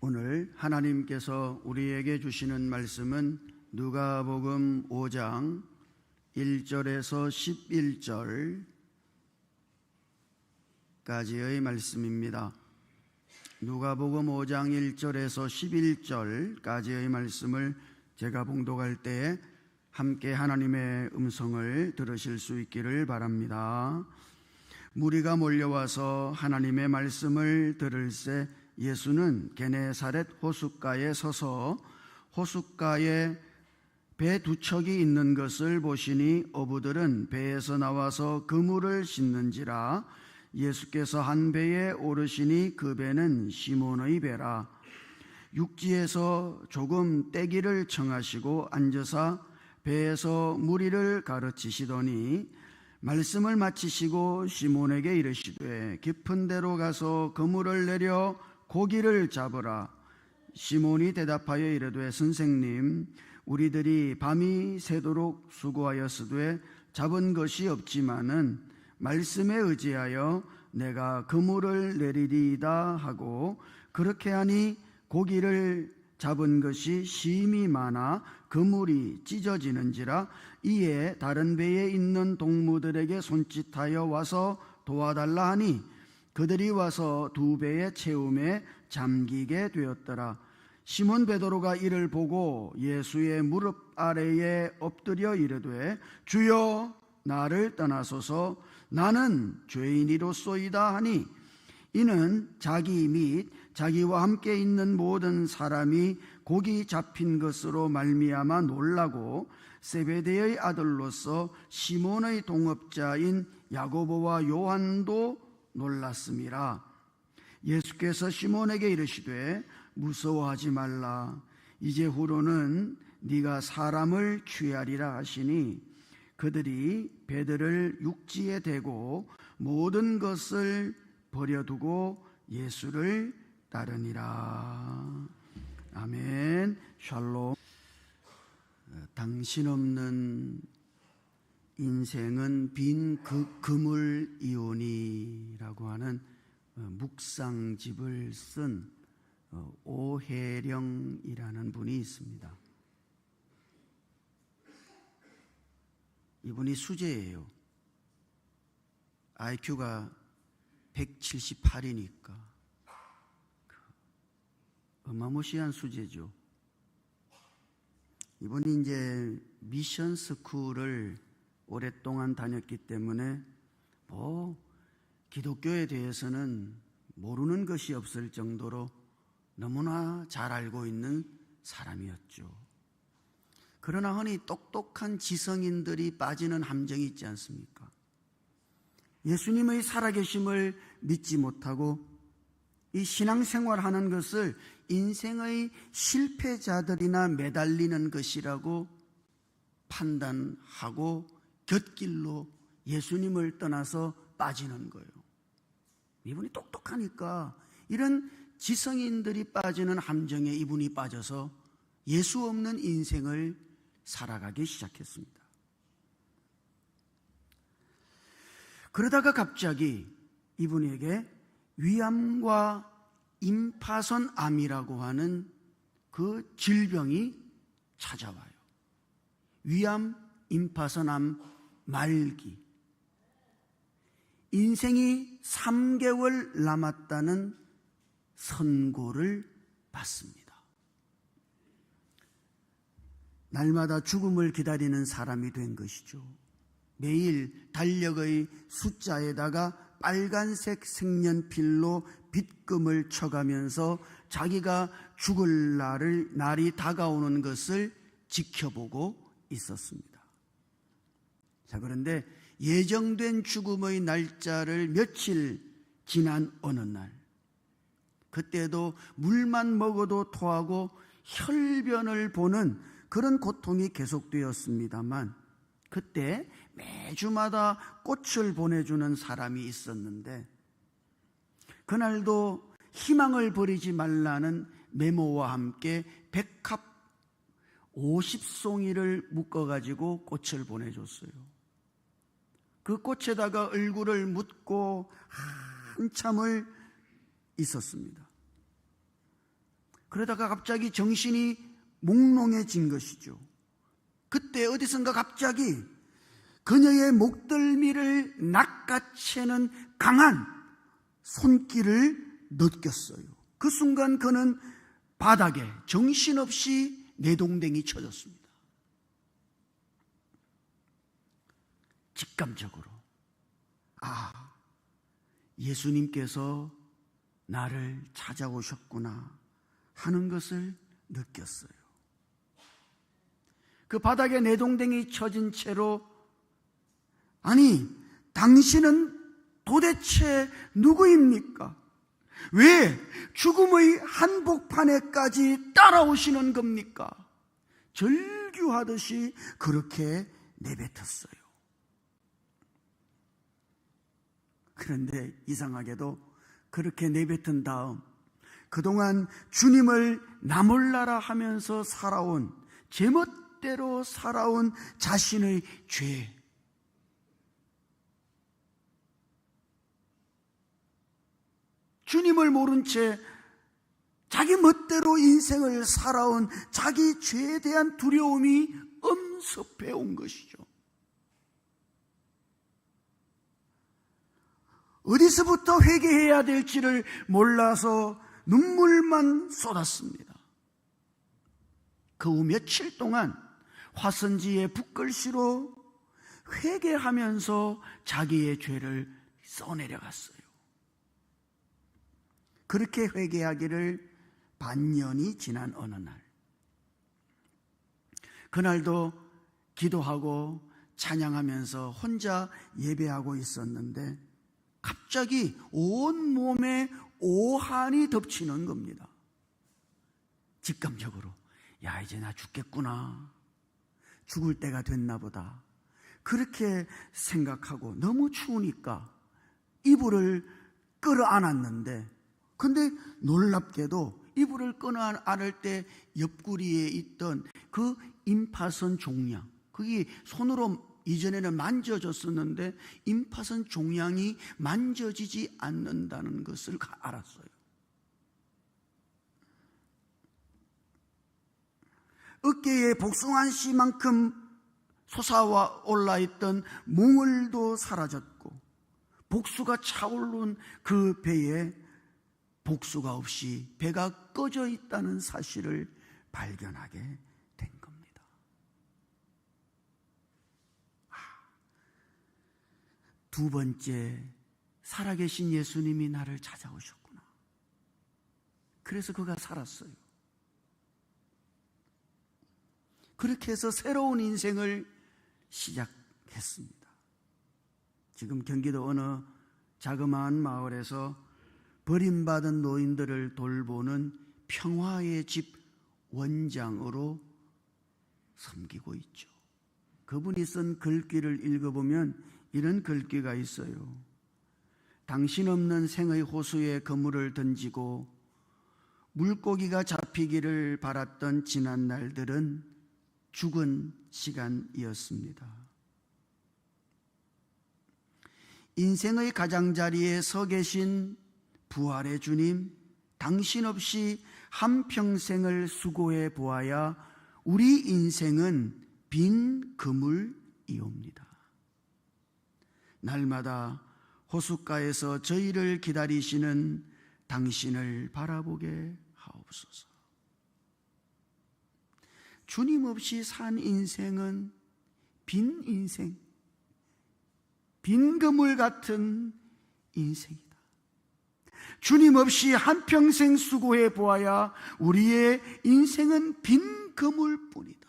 오늘 하나님께서 우리에게 주시는 말씀은 누가복음 5장 1절에서 11절까지의 말씀입니다. 누가복음 5장 1절에서 11절까지의 말씀을 제가 봉독할 때에 함께 하나님의 음성을 들으실 수 있기를 바랍니다. 무리가 몰려와서 하나님의 말씀을 들을새 예수는 게네사렛 호숫가에 서서 호숫가에 배 두 척이 있는 것을 보시니 어부들은 배에서 나와서 그물을 싣는지라. 예수께서 한 배에 오르시니 그 배는 시몬의 배라. 육지에서 조금 떼기를 청하시고 앉으사 배에서 무리를 가르치시더니 말씀을 마치시고 시몬에게 이르시되 깊은 데로 가서 그물을 내려 고기를 잡으라. 시몬이 대답하여 이르되 선생님, 우리들이 밤이 새도록 수고하였으되 잡은 것이 없지만은 말씀에 의지하여 내가 그물을 내리리이다 하고 그렇게 하니 고기를 잡은 것이 심히 많아 그물이 찢어지는지라. 이에 다른 배에 있는 동무들에게 손짓하여 와서 도와달라 하니 그들이 와서 두 배의 채움에 잠기게 되었더라. 시몬 베드로가 이를 보고 예수의 무릎 아래에 엎드려 이르되 주여, 나를 떠나소서, 나는 죄인이로소이다 하니 이는 자기 및 자기와 함께 있는 모든 사람이 고기 잡힌 것으로 말미암아 놀라고 세베대의 아들로서 시몬의 동업자인 야고보와 요한도 놀랐음이라. 예수께서 시몬에게 이르시되 무서워하지 말라. 이제후로는 네가 사람을 취하리라 하시니 그들이 배들을 육지에 대고 모든 것을 버려두고 예수를 따르니라. 아멘. 샬롬. 당신 없는 인생은 빈 그물이오니라고 하는 묵상집을 쓴 오혜령이라는 분이 있습니다. 이분이 수재예요. IQ가 178이니까 어마무시한 수재죠. 이분이 이제 미션 스쿨을 오랫동안 다녔기 때문에 기독교에 대해서는 모르는 것이 없을 정도로 너무나 잘 알고 있는 사람이었죠. 그러나 흔히 똑똑한 지성인들이 빠지는 함정이 있지 않습니까? 예수님의 살아계심을 믿지 못하고 이 신앙생활하는 것을 인생의 실패자들이나 매달리는 것이라고 판단하고 곁길로 예수님을 떠나서 빠지는 거예요. 이분이 똑똑하니까 이런 지성인들이 빠지는 함정에 이분이 빠져서 예수 없는 인생을 살아가기 시작했습니다. 그러다가 갑자기 이분에게 위암과 임파선암이라고 하는 그 질병이 찾아와요. 위암, 임파선암 말기. 인생이 3개월 남았다는 선고를 받습니다. 날마다 죽음을 기다리는 사람이 된 것이죠. 매일 달력의 숫자에다가 빨간색 색연필로 빗금을 쳐가면서 자기가 죽을 날이 다가오는 것을 지켜보고 있었습니다. 자, 그런데 예정된 죽음의 날짜를 며칠 지난 어느 날, 그때도 물만 먹어도 토하고 혈변을 보는 그런 고통이 계속되었습니다만, 그때 매주마다 꽃을 보내주는 사람이 있었는데 그날도 희망을 버리지 말라는 메모와 함께 백합 50송이를 묶어가지고 꽃을 보내줬어요. 그 꽃에다가 얼굴을 묻고 한참을 있었습니다. 그러다가 갑자기 정신이 몽롱해진 것이죠. 그때 어디선가 갑자기 그녀의 목덜미를 낚아채는 강한 손길을 느꼈어요. 그 순간 그는 바닥에 정신없이 내동댕이 쳐졌습니다. 직감적으로 예수님께서 나를 찾아오셨구나 하는 것을 느꼈어요. 그 바닥에 내동댕이 쳐진 채로 당신은 도대체 누구입니까? 왜 죽음의 한복판에까지 따라오시는 겁니까? 절규하듯이 그렇게 내뱉었어요. 그런데 이상하게도 그렇게 내뱉은 다음 그동안 주님을 나몰라라 하면서 살아온, 제멋대로 살아온 자신의 죄, 주님을 모른 채 자기 멋대로 인생을 살아온 자기 죄에 대한 두려움이 엄습해 온 것이죠. 어디서부터 회개해야 될지를 몰라서 눈물만 쏟았습니다. 그 후 며칠 동안 화선지에 붓글씨로 회개하면서 자기의 죄를 써내려갔어요. 그렇게 회개하기를 반년이 지난 어느 날, 그날도 기도하고 찬양하면서 혼자 예배하고 있었는데 갑자기 온몸에 오한이 덮치는 겁니다. 직감적으로 이제 나 죽겠구나, 죽을 때가 됐나 보다, 그렇게 생각하고 너무 추우니까 이불을 끌어안았는데, 근데 놀랍게도 이불을 끌어안을 때 옆구리에 있던 그 임파선 종양, 그게 손으로 이전에는 만져졌었는데 임파선 종양이 만져지지 않는다는 것을 알았어요. 어깨에 복숭아 씨만큼 솟아올라 있던 몽울도 사라졌고, 복수가 차오른 그 배에 복수가 없이 배가 꺼져 있다는 사실을 발견하게 된 겁니다. 두 번째, 살아계신 예수님이 나를 찾아오셨구나. 그래서 그가 살았어요. 그렇게 해서 새로운 인생을 시작했습니다. 지금 경기도 어느 자그마한 마을에서 버림받은 노인들을 돌보는 평화의 집 원장으로 섬기고 있죠. 그분이 쓴 글귀를 읽어보면 이런 글귀가 있어요. 당신 없는 생의 호수에 그물을 던지고 물고기가 잡히기를 바랐던 지난 날들은 죽은 시간이었습니다. 인생의 가장자리에 서 계신 부활의 주님, 당신 없이 한평생을 수고해 보아야 우리 인생은 빈 그물이옵니다. 날마다 호숫가에서 저희를 기다리시는 당신을 바라보게 하옵소서. 주님 없이 산 인생은 빈 인생, 빈 그물 같은 인생이다. 주님 없이 한평생 수고해 보아야 우리의 인생은 빈 그물뿐이다.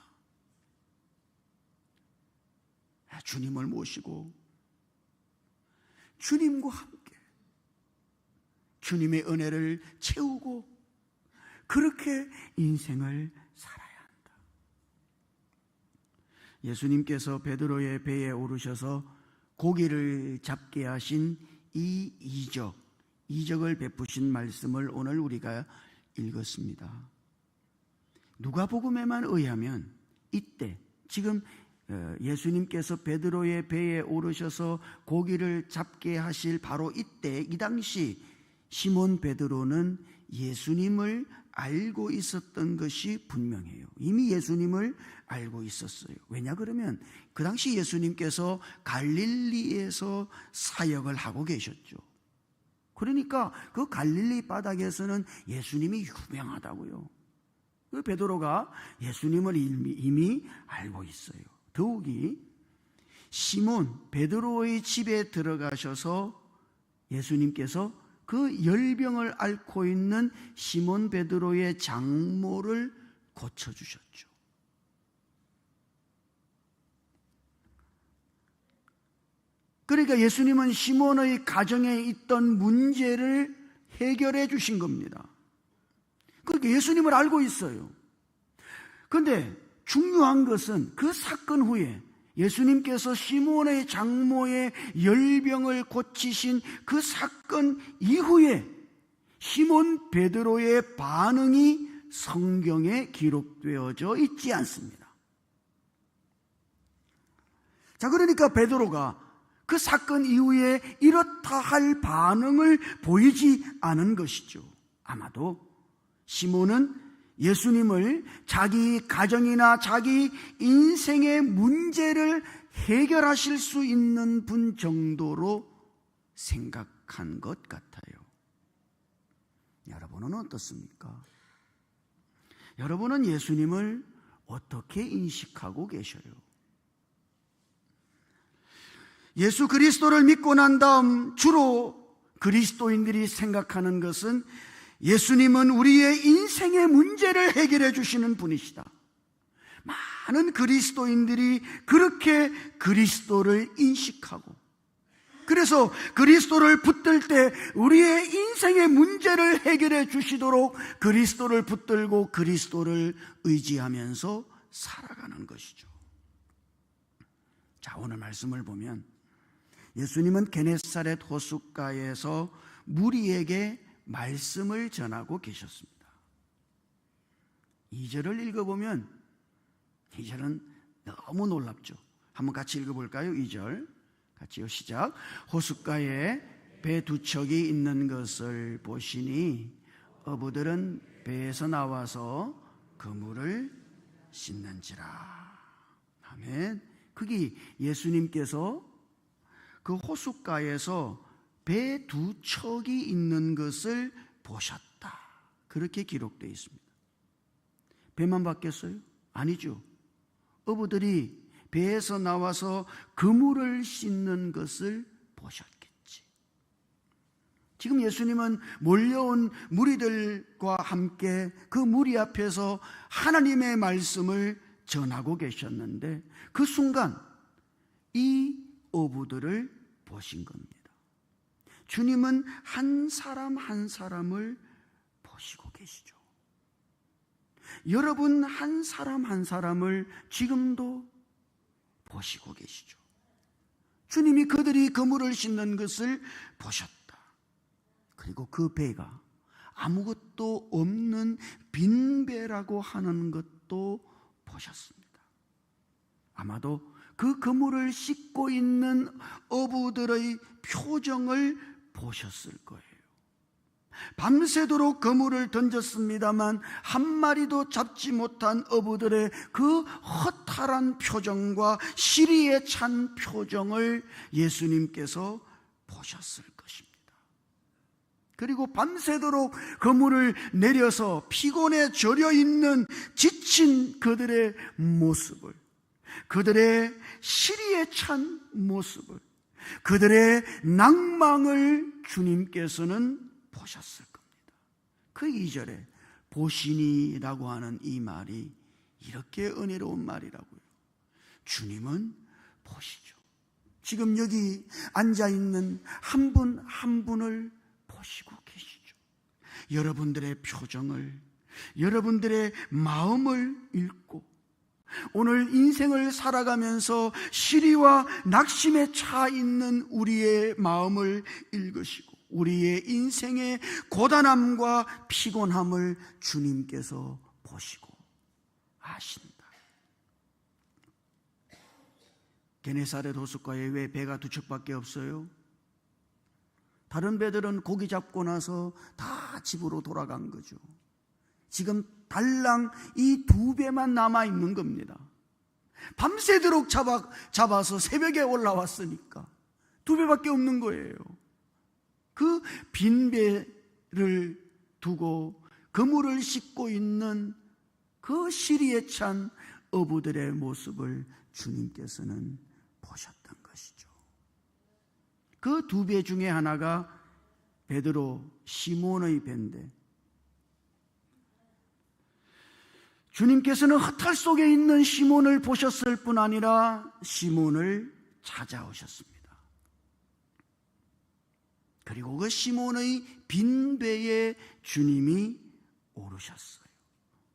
주님을 모시고 주님과 함께 주님의 은혜를 채우고 그렇게 인생을 살아야 한다. 예수님께서 베드로의 배에 오르셔서 고기를 잡게 하신 이 이적을 베푸신 말씀을 오늘 우리가 읽었습니다. 누가복음에만 의하면 이때 지금 예수님께서 베드로의 배에 오르셔서 고기를 잡게 하실 바로 이때, 이 당시 시몬 베드로는 예수님을 알고 있었던 것이 분명해요. 이미 예수님을 알고 있었어요. 왜냐 그러면 그 당시 예수님께서 갈릴리에서 사역을 하고 계셨죠. 그러니까 그 갈릴리 바닥에서는 예수님이 유명하다고요. 그 베드로가 예수님을 이미 알고 있어요. 더욱이 시몬 베드로의 집에 들어가셔서 예수님께서 그 열병을 앓고 있는 시몬 베드로의 장모를 고쳐주셨죠. 그러니까 예수님은 시몬의 가정에 있던 문제를 해결해 주신 겁니다. 그러니까 예수님을 알고 있어요. 그런데 중요한 것은 그 사건 후에 예수님께서 시몬의 장모의 열병을 고치신 그 사건 이후에 시몬 베드로의 반응이 성경에 기록되어져 있지 않습니다. 자, 그러니까 베드로가 그 사건 이후에 이렇다 할 반응을 보이지 않은 것이죠. 아마도 시몬은 예수님을 자기 가정이나 자기 인생의 문제를 해결하실 수 있는 분 정도로 생각한 것 같아요. 여러분은 어떻습니까? 여러분은 예수님을 어떻게 인식하고 계셔요? 예수 그리스도를 믿고 난 다음 주로 그리스도인들이 생각하는 것은 예수님은 우리의 인생의 문제를 해결해 주시는 분이시다. 많은 그리스도인들이 그렇게 그리스도를 인식하고, 그래서 그리스도를 붙들 때 우리의 인생의 문제를 해결해 주시도록 그리스도를 붙들고 그리스도를 의지하면서 살아가는 것이죠. 자, 오늘 말씀을 보면 예수님은 게네사렛 호숫가에서 무리에게 말씀을 전하고 계셨습니다. 2절을 읽어보면 2절은 너무 놀랍죠. 한번 같이 읽어볼까요? 2절 같이요. 시작. 호숫가에 배 두 척이 있는 것을 보시니 어부들은 배에서 나와서 그물을 씻는지라. 아멘. 거기 예수님께서 그 호숫가에서 배 두 척이 있는 것을 보셨다. 그렇게 기록되어 있습니다. 배만 봤겠어요? 아니죠. 어부들이 배에서 나와서 그물을 씻는 것을 보셨겠지. 지금 예수님은 몰려온 무리들과 함께 그 무리 앞에서 하나님의 말씀을 전하고 계셨는데 그 순간 이 어부들을 보신 겁니다. 주님은 한 사람 한 사람을 보시고 계시죠. 여러분 한 사람 한 사람을 지금도 보시고 계시죠. 주님이 그들이 그물을 씻는 것을 보셨다. 그리고 그 배가 아무것도 없는 빈배라고 하는 것도 보셨습니다. 아마도 그 그물을 씻고 있는 어부들의 표정을 보셨을 거예요. 밤새도록 그물을 던졌습니다만 한 마리도 잡지 못한 어부들의 그 허탈한 표정과 시리에 찬 표정을 예수님께서 보셨을 것입니다. 그리고 밤새도록 그물을 내려서 피곤에 절여 있는 지친 그들의 모습을, 그들의 시리에 찬 모습을, 그들의 낭망을 주님께서는 보셨을 겁니다. 그 2절에 보시니라고 하는 이 말이 이렇게 은혜로운 말이라고요. 주님은 보시죠. 지금 여기 앉아있는 한 분 한 분을 보시고 계시죠. 여러분들의 표정을, 여러분들의 마음을 읽고 오늘 인생을 살아가면서 시리와 낙심에 차 있는 우리의 마음을 읽으시고 우리의 인생의 고단함과 피곤함을 주님께서 보시고 아신다. 게네사렛 호숫가에 왜 배가 두 척밖에 없어요? 다른 배들은 고기 잡고 나서 다 집으로 돌아간 거죠. 지금 달랑 이 2배만 남아있는 겁니다. 밤새도록 잡아서 새벽에 올라왔으니까 2배밖에 없는 거예요. 그 빈 배를 두고 그물을 싣고 있는 그 시리에 찬 어부들의 모습을 주님께서는 보셨던 것이죠. 그 2배 중에 하나가 베드로 시몬의 배인데, 주님께서는 허탈 속에 있는 시몬을 보셨을 뿐 아니라 시몬을 찾아오셨습니다. 그리고 그 시몬의 빈 배에 주님이 오르셨어요.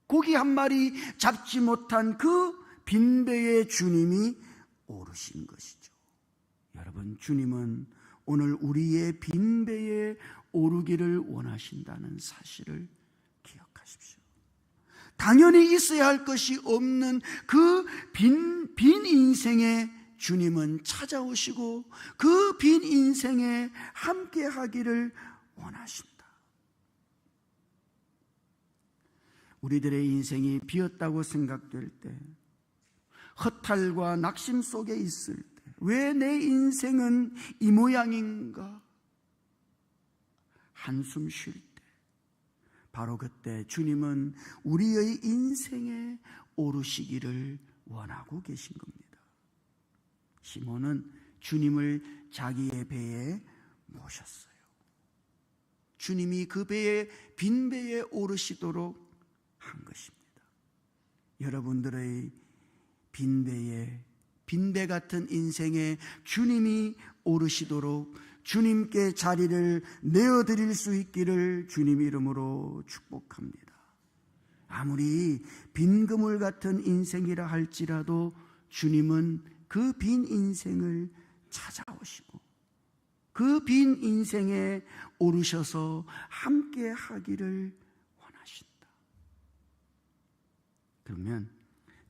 고기 한 마리 잡지 못한 그 빈 배에 주님이 오르신 것이죠. 여러분, 주님은 오늘 우리의 빈 배에 오르기를 원하신다는 사실을 기억하십시오. 당연히 있어야 할 것이 없는 그 빈 인생에 주님은 찾아오시고 그 빈 인생에 함께 하기를 원하신다. 우리들의 인생이 비었다고 생각될 때, 허탈과 낙심 속에 있을 때, 왜 내 인생은 이 모양인가? 한숨 쉴 때, 바로 그때 주님은 우리의 인생에 오르시기를 원하고 계신 겁니다. 시몬은 주님을 자기의 배에 모셨어요. 주님이 그 배에, 빈 배에 오르시도록 한 것입니다. 여러분들의 빈배 같은 인생에 주님이 오르시도록 주님께 자리를 내어드릴 수 있기를 주님 이름으로 축복합니다. 아무리 빈 그물 같은 인생이라 할지라도 주님은 그 빈 인생을 찾아오시고 그 빈 인생에 오르셔서 함께 하기를 원하신다. 그러면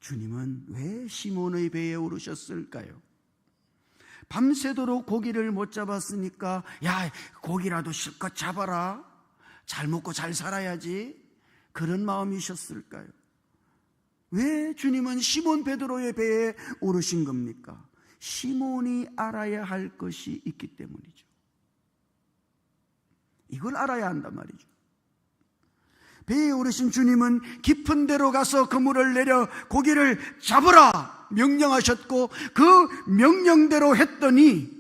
주님은 왜 시몬의 배에 오르셨을까요? 밤새도록 고기를 못 잡았으니까 야, 고기라도 실컷 잡아라, 잘 먹고 잘 살아야지, 그런 마음이셨을까요? 왜 주님은 시몬 베드로의 배에 오르신 겁니까? 시몬이 알아야 할 것이 있기 때문이죠. 이걸 알아야 한단 말이죠. 배에 오르신 주님은 깊은 데로 가서 그물을 내려 고기를 잡으라 명령하셨고, 그 명령대로 했더니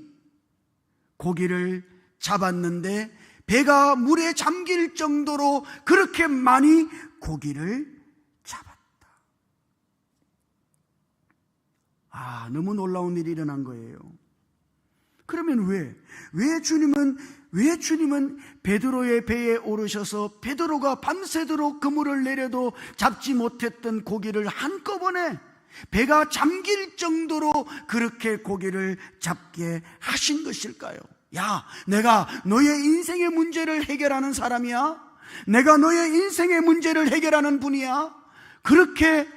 고기를 잡았는데 배가 물에 잠길 정도로 그렇게 많이 고기를 잡았다. 너무 놀라운 일이 일어난 거예요. 그러면 왜 주님은 베드로의 배에 오르셔서 베드로가 밤새도록 그물을 내려도 잡지 못했던 고기를 한꺼번에 배가 잠길 정도로 그렇게 고기를 잡게 하신 것일까요? 야, 내가 너의 인생의 문제를 해결하는 사람이야? 내가 너의 인생의 문제를 해결하는 분이야? 그렇게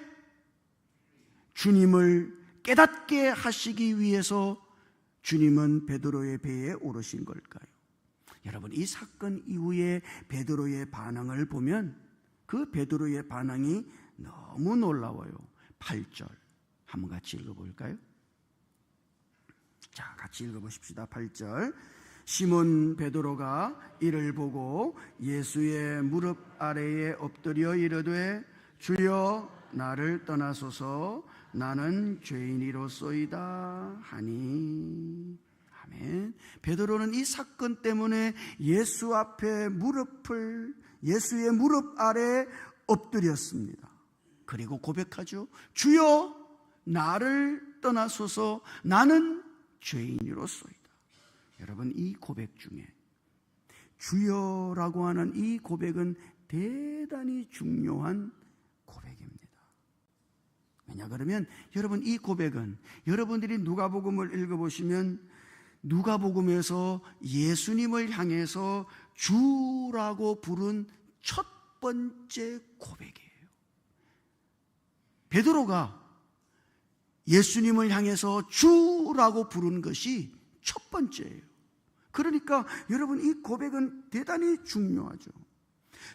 주님을 깨닫게 하시기 위해서 주님은 베드로의 배에 오르신 걸까요? 여러분, 이 사건 이후에 베드로의 반응을 보면 그 베드로의 반응이 너무 놀라워요. 8절 한번 같이 읽어볼까요? 자, 같이 읽어보십시다. 8절. 시몬 베드로가 이를 보고 예수의 무릎 아래에 엎드려 이르되 주여 나를 떠나소서 나는 죄인이로소이다 하니. 아멘. 베드로는 이 사건 때문에 예수 앞에 예수의 무릎 아래 엎드렸습니다. 그리고 고백하죠. 주여 나를 떠나소서 나는 죄인이로소이다. 여러분, 이 고백 중에 주여라고 하는 이 고백은 대단히 중요한 고백입니다. 왜냐 그러면 여러분, 이 고백은 여러분들이 누가복음을 읽어보시면 누가복음에서 예수님을 향해서 주라고 부른 첫 번째 고백이에요. 베드로가 예수님을 향해서 주라고 부른 것이 첫 번째예요. 그러니까 여러분, 이 고백은 대단히 중요하죠.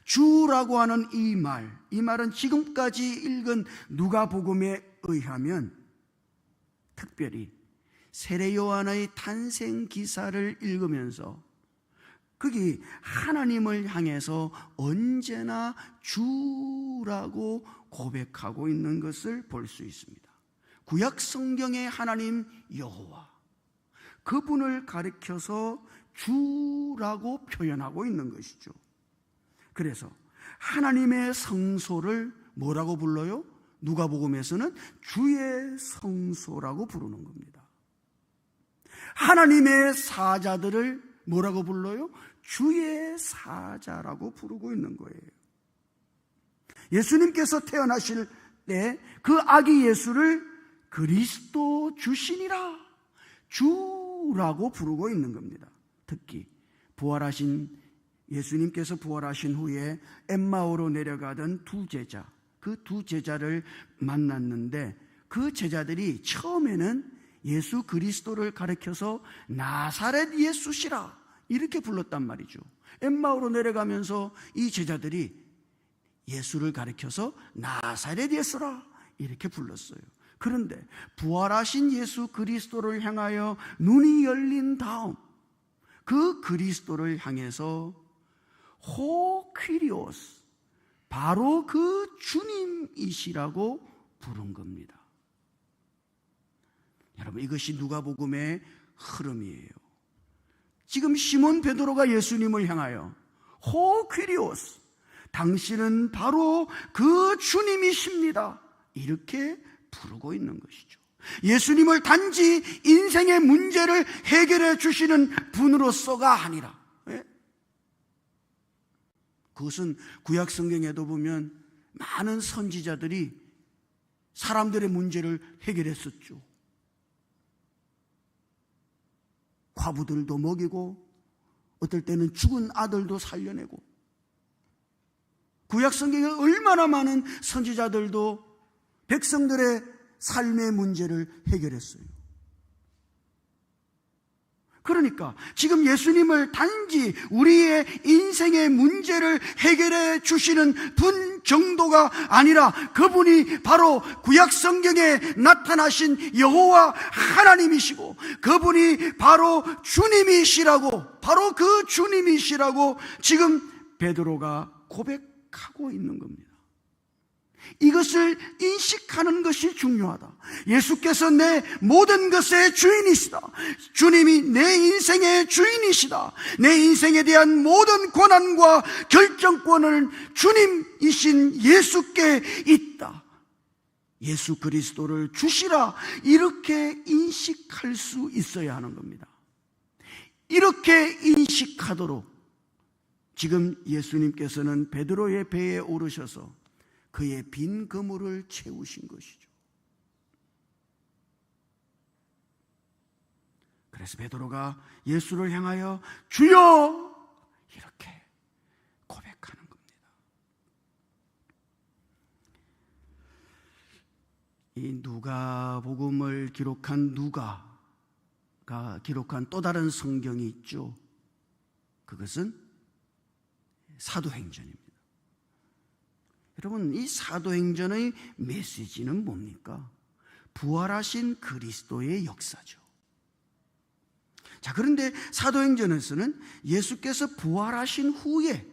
주라고 하는 이 말은 지금까지 읽은 누가복음에 의하면 특별히 세례 요한의 탄생 기사를 읽으면서 거기 하나님을 향해서 언제나 주라고 고백하고 있는 것을 볼 수 있습니다. 구약 성경의 하나님 여호와, 그분을 가리켜서 주라고 표현하고 있는 것이죠. 그래서 하나님의 성소를 뭐라고 불러요? 누가복음에서는 주의 성소라고 부르는 겁니다. 하나님의 사자들을 뭐라고 불러요? 주의 사자라고 부르고 있는 거예요. 예수님께서 태어나실 때 그 아기 예수를 그리스도 주시니라, 주라고 부르고 있는 겁니다. 특히 예수님께서 부활하신 후에 엠마오로 내려가던 두 제자, 그 두 제자를 만났는데 그 제자들이 처음에는 예수 그리스도를 가리켜서 나사렛 예수시라 이렇게 불렀단 말이죠. 엠마오로 내려가면서 이 제자들이 예수를 가리켜서 나사렛 예수라 이렇게 불렀어요. 그런데 부활하신 예수 그리스도를 향하여 눈이 열린 다음 그 그리스도를 향해서 호퀴리오스, 바로 그 주님이시라고 부른 겁니다. 여러분, 이것이 누가복음의 흐름이에요. 지금 시몬 베드로가 예수님을 향하여 호퀴리오스, 당신은 바로 그 주님이십니다, 이렇게 부르고 있는 것이죠. 예수님을 단지 인생의 문제를 해결해 주시는 분으로서가 아니라, 그것은 구약 성경에도 보면 많은 선지자들이 사람들의 문제를 해결했었죠. 과부들도 먹이고 어떨 때는 죽은 아들도 살려내고, 구약 성경에 얼마나 많은 선지자들도 백성들의 삶의 문제를 해결했어요. 그러니까 지금 예수님을 단지 우리의 인생의 문제를 해결해 주시는 분 정도가 아니라 그분이 바로 구약 성경에 나타나신 여호와 하나님이시고 그분이 바로 주님이시라고, 바로 그 주님이시라고 지금 베드로가 고백하고 있는 겁니다. 이것을 인식하는 것이 중요하다. 예수께서 내 모든 것의 주인이시다. 주님이 내 인생의 주인이시다. 내 인생에 대한 모든 권한과 결정권은 주님이신 예수께 있다. 예수 그리스도를 주시라, 이렇게 인식할 수 있어야 하는 겁니다. 이렇게 인식하도록 지금 예수님께서는 베드로의 배에 오르셔서 그의 빈 그물을 채우신 것이죠. 그래서 베드로가 예수를 향하여 주여, 이렇게 고백하는 겁니다. 이 누가복음을 기록한 누가가 기록한 또 다른 성경이 있죠. 그것은 사도행전입니다. 여러분, 이 사도행전의 메시지는 뭡니까? 부활하신 그리스도의 역사죠. 자, 그런데 사도행전에서는 예수께서 부활하신 후에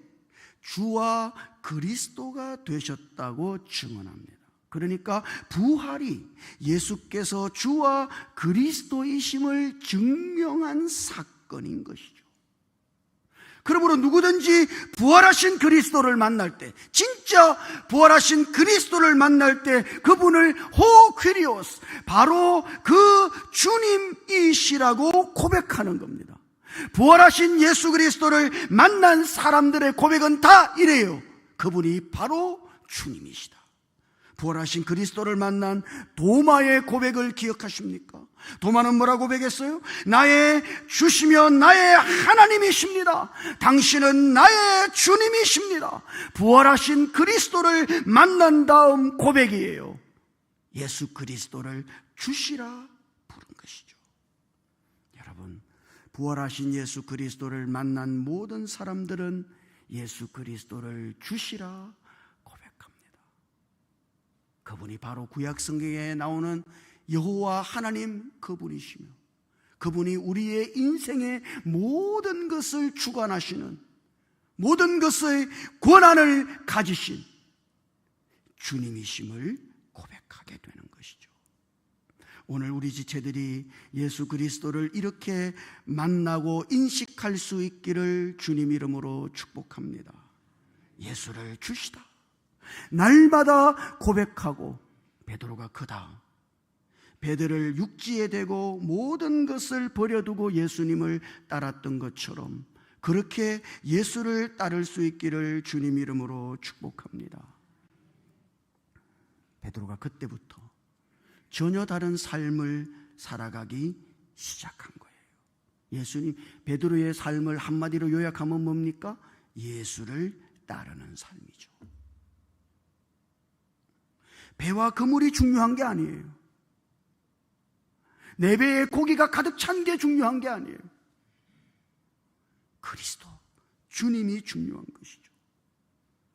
주와 그리스도가 되셨다고 증언합니다. 그러니까 부활이 예수께서 주와 그리스도이심을 증명한 사건인 것이죠. 그러므로 누구든지 부활하신 그리스도를 만날 때, 진짜 부활하신 그리스도를 만날 때 그분을 호퀴리오스, 바로 그 주님이시라고 고백하는 겁니다. 부활하신 예수 그리스도를 만난 사람들의 고백은 다 이래요. 그분이 바로 주님이시다. 부활하신 그리스도를 만난 도마의 고백을 기억하십니까? 도마는 뭐라고 고백했어요? 나의 주시며 나의 하나님이십니다. 당신은 나의 주님이십니다. 부활하신 그리스도를 만난 다음 고백이에요. 예수 그리스도를 주시라 부른 것이죠. 여러분, 부활하신 예수 그리스도를 만난 모든 사람들은 예수 그리스도를 주시라 고백합니다. 그분이 바로 구약 성경에 나오는 여호와 하나님 그분이시며, 그분이 우리의 인생의 모든 것을 주관하시는, 모든 것의 권한을 가지신 주님이심을 고백하게 되는 것이죠. 오늘 우리 지체들이 예수 그리스도를 이렇게 만나고 인식할 수 있기를 주님 이름으로 축복합니다. 예수를 주시다. 날마다 고백하고, 베드로가 크다. 베드로를 육지에 대고 모든 것을 버려두고 예수님을 따랐던 것처럼 그렇게 예수를 따를 수 있기를 주님 이름으로 축복합니다. 베드로가 그때부터 전혀 다른 삶을 살아가기 시작한 거예요. 예수님, 베드로의 삶을 한마디로 요약하면 뭡니까? 예수를 따르는 삶이죠. 배와 그물이 중요한 게 아니에요. 내 배에 고기가 가득 찬 게 중요한 게 아니에요. 그리스도, 주님이 중요한 것이죠.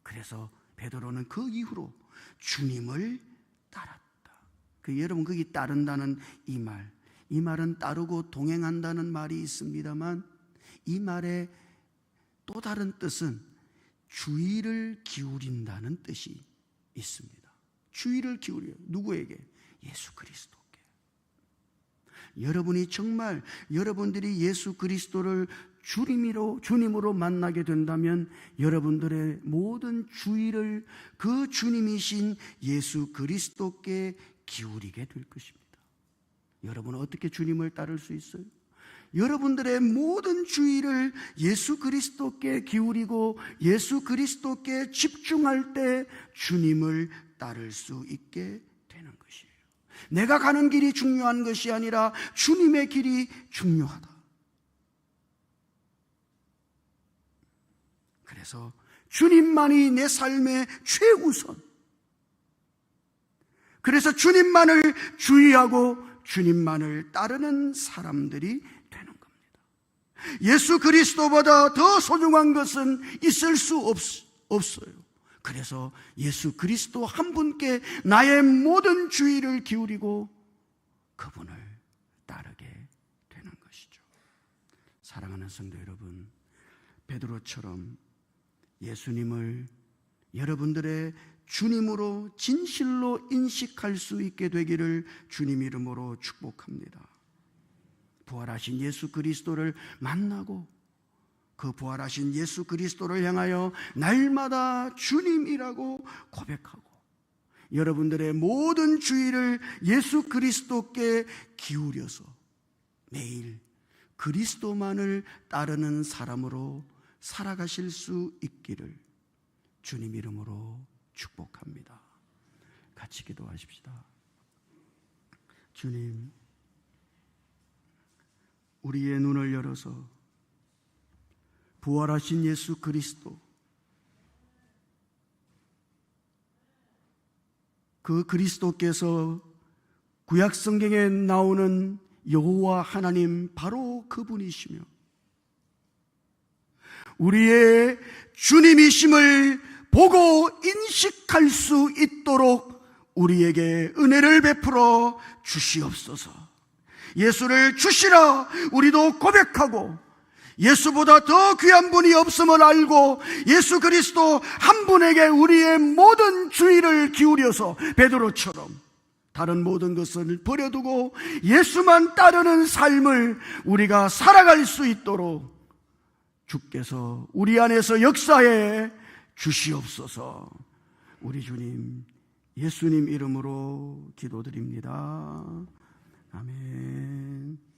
그래서 베드로는 그 이후로 주님을 따랐다. 여러분, 거기 따른다는 이 말은 따르고 동행한다는 말이 있습니다만, 이 말의 또 다른 뜻은 주의를 기울인다는 뜻이 있습니다. 주의를 기울여요. 누구에게? 예수 그리스도께. 여러분이 정말 여러분들이 예수 그리스도를 주님으로 만나게 된다면 여러분들의 모든 주의를 그 주님이신 예수 그리스도께 기울이게 될 것입니다. 여러분은 어떻게 주님을 따를 수 있어요? 여러분들의 모든 주의를 예수 그리스도께 기울이고 예수 그리스도께 집중할 때 주님을 따를 수 있게 되는 것이에요. 내가 가는 길이 중요한 것이 아니라 주님의 길이 중요하다. 그래서 주님만이 내 삶의 최우선. 그래서 주님만을 주의하고 주님만을 따르는 사람들이 되는 겁니다. 예수 그리스도보다 더 소중한 것은 있을 수 없어요. 그래서 예수 그리스도 한 분께 나의 모든 주의를 기울이고 그분을 따르게 되는 것이죠. 사랑하는 성도 여러분, 베드로처럼 예수님을 여러분들의 주님으로 진실로 인식할 수 있게 되기를 주님 이름으로 축복합니다. 부활하신 예수 그리스도를 만나고 그 부활하신 예수 그리스도를 향하여 날마다 주님이라고 고백하고 여러분들의 모든 주의를 예수 그리스도께 기울여서 매일 그리스도만을 따르는 사람으로 살아가실 수 있기를 주님 이름으로 축복합니다. 같이 기도하십시다. 주님, 우리의 눈을 열어서 부활하신 예수 그리스도, 그 그리스도께서 구약 성경에 나오는 여호와 하나님 바로 그분이시며 우리의 주님이심을 보고 인식할 수 있도록 우리에게 은혜를 베풀어 주시옵소서. 예수를 주시라 우리도 고백하고 예수보다 더 귀한 분이 없음을 알고 예수 그리스도 한 분에게 우리의 모든 주의를 기울여서 베드로처럼 다른 모든 것을 버려두고 예수만 따르는 삶을 우리가 살아갈 수 있도록 주께서 우리 안에서 역사해 주시옵소서. 우리 주님 예수님 이름으로 기도드립니다. 아멘.